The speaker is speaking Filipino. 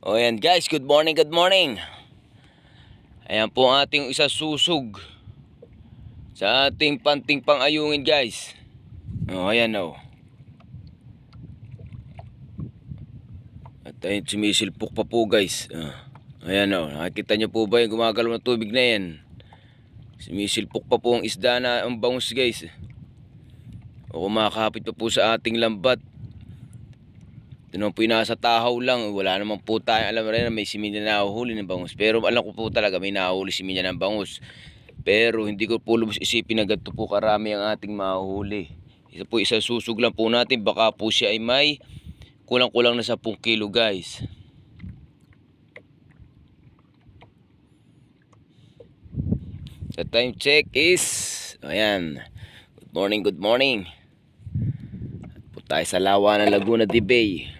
O yan guys, good morning, good morning. Ayan po ang ating isa susug sa ating panting pang-ayungin guys. O ayan o. At ayun, sumisilpok pa po guys. Ayan o, nakikita nyo po ba yung gumagalaw na tubig na yan? Sumisilpok pa po ang isda na ang bangus guys. O kumakapit pa po sa ating lambat. Ito naman po yung nasa tahaw lang. Wala naman po tayo alam rin na may similya na nahuhuli ng bangus. Pero alam ko po talaga may nahuhuli similya ng bangus. Pero hindi ko po lubos isipin na ganito po karami ang ating mahuhuli. Isa po isa susug lang po natin. Baka po siya ay may kulang-kulang na 10 kilo guys. The time check is ayan. Good morning, good morning. At po tayo sa lawa ng Laguna de Bay.